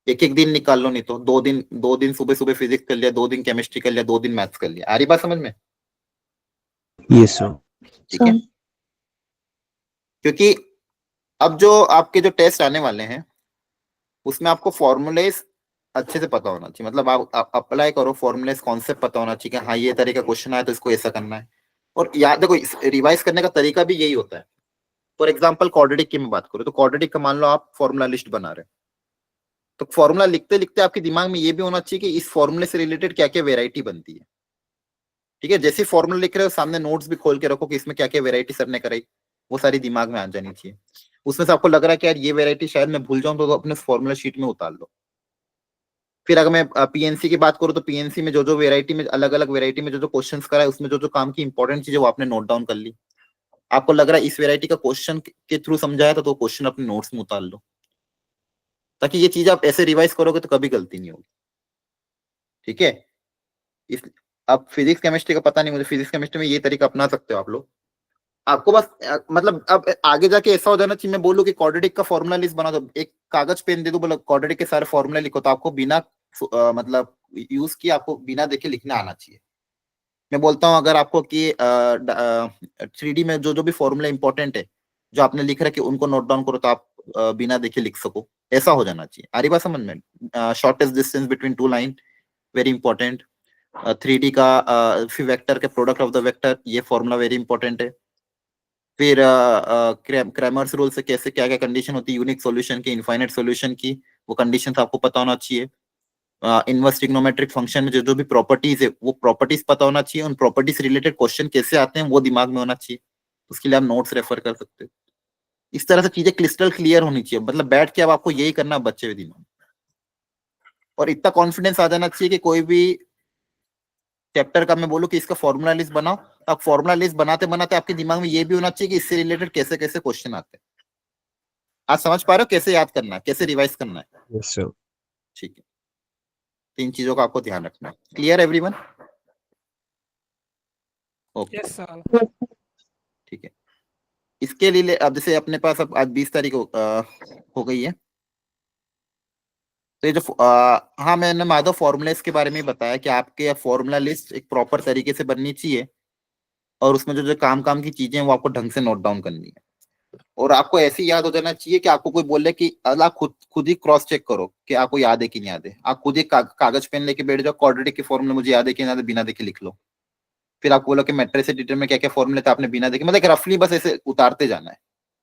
एक एक दिन निकाल लो, नहीं तो 2 दिन सुबह सुबह फिजिक्स कर लिया, 2 दिन केमिस्ट्री कर लिया, 2 दिन मैथ्स कर लिया। आ रही बात समझ में? Yes, sir. ठीक है, क्योंकि अब जो आपके जो टेस्ट आने वाले हैं उसमें आपको फॉर्मूलेस अच्छे से पता होना चाहिए, मतलब आप अप्लाई करो फॉर्मूलेस, कॉन्सेप्ट पता होना चाहिए कि हाँ ये तरह का क्वेश्चन आया तो इसको ऐसा करना है। और याद देखो, रिवाइज करने का तरीका भी यही होता है। फॉर एग्जाम्पल क्वाड्रेटिक की मैं बात करूँ तो क्वाड्रेटिक का मान लो आप फॉर्मूला लिस्ट बना रहे हैं, तो फॉर्मूला लिखते लिखते आपके दिमाग में ये भी होना चाहिए कि इस फॉर्मूले से रिलेटेड क्या क्या वेराइटी बनती है। ठीक है, जैसे फॉर्मूला लिख रहे हो सामने नोट्स भी खोल के रखो कि इसमें क्या क्या वेराइटी सर ने कराई, वो सारी दिमाग में आ जानी चाहिए। उसमें से आपको लग रहा है कि यार ये वेराइटी शायद मैं भूल जाऊं तो अपने फॉर्मूला शीट में उतार लो। फिर अगर मैं पीएनसी की बात करूं तो पीएनसी में जो जो वेराइटी में अलग अलग वेराइटी में जो जो क्वेश्चंस करा है उसमें जो जो काम की इंपॉर्टेंट चीज है वो आपने नोट डाउन कर ली। आपको लग रहा है इस वेराइटी का क्वेश्चन के थ्रू समझाया था तो क्वेश्चन अपने नोट्स में उतार लो, ताकि ये चीज आप ऐसे रिवाइज करोगे तो कभी गलती नहीं होगी। ठीक है, इस अब फिजिक्स केमिस्ट्री का पता नहीं मुझे, फिजिक्स केमिस्ट्री में ये तरीका अपना सकते हो आप लोग। आपको बस मतलब अब आगे जाके ऐसा हो जाना चाहिए, मैं बोलूं कि क्वाड्रेटिक का फॉर्मूला लिस्ट बना दो, एक कागज पेन दे दो, बोलो क्वाड्रेटिक के सारे फॉर्मूला लिखो, तो आपको बिना मतलब यूज किए आपको बिना देखे लिखना आना चाहिए। मैं बोलता हूँ अगर आपको कि 3D में जो जो भी फॉर्मूला इंपॉर्टेंट है जो आपने लिख रखे उनको नोट डाउन करो, तो आप बिना देखे लिख सको, ऐसा हो जाना चाहिए। आ रही बात समझ में? Shortest distance between 2 line very important. 3D का फिर वेक्टर के प्रोडक्ट ऑफ द वेक्टर, ये फॉर्मूला वेरी इंपॉर्टेंट है। फिर क्रैमर्स रूल से कैसे क्या क्या कंडीशन होती है यूनिक सॉल्यूशन की, इनफाइनाइट सॉल्यूशन की, वो कंडीशन आपको पता होना चाहिए। इनवर्स ट्रिग्नोमेट्रिक फंक्शन में जो जो भी प्रॉपर्टीज है वो प्रॉपर्टीज पता होना चाहिए, उन प्रॉपर्टीज रिलेटेड क्वेश्चन कैसे आते हैं वो दिमाग में होना चाहिए। उसके लिए आप नोट्स रेफर कर सकते हो। इस तरह से चीजें क्रिस्टल क्लियर होनी चाहिए, मतलब बैठ के अब आपको यही करना बच्चे हुए दिमाग में, और इतना कॉन्फिडेंस आ जाना चाहिए कि कोई भी चैप्टर का मैं बोलूं कि इसका फॉर्मूला लिस्ट बनाओ, तो आप फॉर्मूला लिस्ट बनाते बनाते आपके दिमाग में ये भी होना चाहिए कि इससे रिलेटेड कैसे कैसे क्वेश्चन आते हैं। आप समझ पा रहे हो कैसे याद करना है, कैसे रिवाइज करना है? Yes, sir. ठीक है, 3 चीजों का आपको ध्यान रखना है। Clear everyone? Okay, Yes, sir. ठीक है। इसके लिए अब जैसे अपने पास अब आज 20 तारीख हो गई है, तो ये जो हाँ मैंने माधव फॉर्मूलेस के बारे में बताया कि आपके फॉर्मूला लिस्ट एक प्रॉपर तरीके से बननी चाहिए, और उसमें जो जो काम काम की चीजें हैं वो आपको ढंग से नोट डाउन करनी है। और आपको ऐसे याद हो जाना चाहिए कि आपको कोई बोले कि आप खुद ही क्रॉस चेक करो कि आपको याद है कि नहीं याद है। आप खुद ही कागज पेन लेके बैठ जाओ, क्वाड्रेटिक के फॉर्मूले मुझे याद है कि नहीं याद है, बिना देखे लिख लो। फिर आपको बोला कि मैट्रिक्स से डिटर में क्या क्या फॉर्मूले थे आपने बिना देखे, मतलब रफली बस ऐसे उतारते जाना है,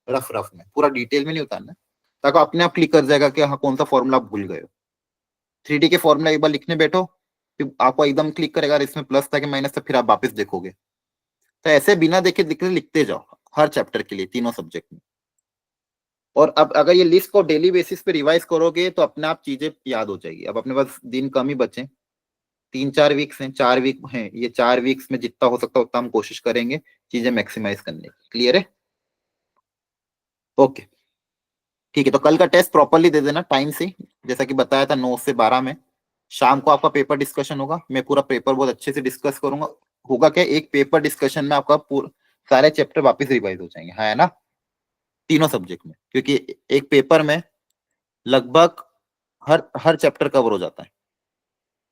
रफ रफ में, पूरा डिटेल में नहीं उतारना है, ताकि अपने आप क्लिक कर जाएगा कि हाँ कौन सा फॉर्मूला आप भूल गए हो। 3D के फॉर्मूला एक बार लिखने बैठो, फिर आपको एकदम क्लिक करेगा इसमें प्लस था कि माइनस था, फिर आप वापस देखोगे। तो ऐसे बिना देखे लिखते जाओ हर चैप्टर के लिए, तीनों सब्जेक्ट में। और अब अगर ये लिस्ट को डेली बेसिस पे रिवाइज करोगे तो अपने आप चीजें याद हो जाएगी। अब अपने पास दिन कम ही बचे, 3-4 वीक्स हैं, 4 वीक हैं, ये 4 वीक्स में जितना हो सकता है उतना हम कोशिश करेंगे चीजें मैक्सिमाइज करने की। क्लियर है? ओके, ठीक है। तो कल का टेस्ट प्रॉपरली दे देना टाइम से, जैसा कि बताया था 9 से 12 में। शाम को आपका पेपर डिस्कशन होगा, मैं पूरा पेपर बहुत अच्छे से डिस्कस करूंगा, होगा क्या, एक पेपर डिस्कशन में आपका सारे चैप्टर वापस रिवाइज हो जाएंगे, है ना, तीनों सब्जेक्ट में, क्योंकि एक पेपर में लगभग हर चैप्टर कवर हो जाता है।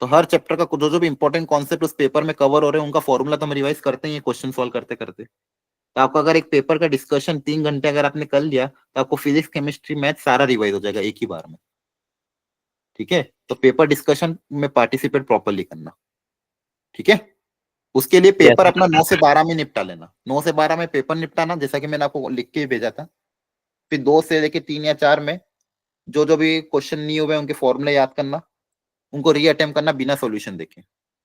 तो हर चैप्टर का जो जो भी इंपॉर्टेंट कॉन्सेप्ट उस पेपर में कवर हो रहे हैं उनका फॉर्मूला तो हम रिवाइज करते ही क्वेश्चन सॉल्व करते करते। तो आपका अगर एक पेपर का डिस्कशन 3 घंटे अगर आपने कर लिया तो आपको फिजिक्स केमिस्ट्री मैथ सारा रिवाइज हो जाएगा एक ही बार में। ठीक है, तो पेपर डिस्कशन में पार्टिसिपेट प्रॉपरली करना। ठीक है, उसके लिए पेपर अपना 9 से 12 में निपटा लेना। 9 से 12 में पेपर निपटाना, जैसा कि मैंने आपको लिख के भेजा था। फिर 2 से लेके 3 या 4 में जो जो भी क्वेश्चन नहीं हुए उनके फॉर्मूले याद करना, उनको रीअटेम्प्ट करना बिना सॉल्यूशन देखे,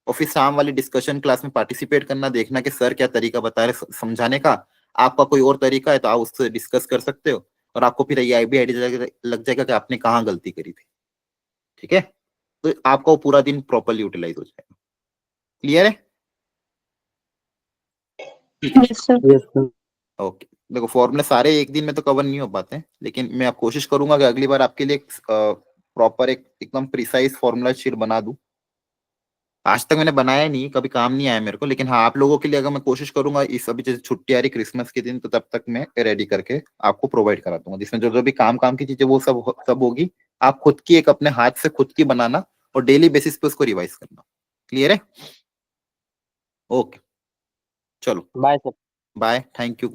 और फिर शाम वाली डिस्कशन क्लास में पार्टिसिपेट करना, देखना कि सर क्या तरीका बता रहे समझाने का। आपका कोई और तरीका है तो आप उससे डिस्कस कर सकते हो, और आपको फिर ये भी आइडिया लग जाएगा कि आपने कहाँ गलती करी थी। ठीक है, तो आपका वो पूरा दिन प्रॉपरली यूटिलाइज हो जाएगा। क्लियर है? Yes, sir. Yes, sir. Okay, देखो फॉर्मूले सारे एक दिन में तो कवर नहीं हो पाते हैं, लेकिन मैं आप कोशिश करूंगा कि अगली बार आपके लिए प्रॉपर एक एकदम प्रिसाइज फॉर्मूला शीट बना दूं। आज तक मैंने बनाया नहीं, कभी काम नहीं आया मेरे को, लेकिन हाँ आप लोगों के लिए अगर मैं कोशिश करूंगा, इस अभी जैसे छुट्टी आ रही क्रिसमस के दिन, तो तब तक मैं रेडी करके आपको प्रोवाइड करा दूंगा, जिसमें जो जो भी काम की चीजें वो सब होगी। आप खुद की एक अपने हाथ से खुद की बनाना और डेली बेसिस पे उसको रिवाइज करना। क्लियर है? ओके, चलो Bye, sir. Bye, thank you.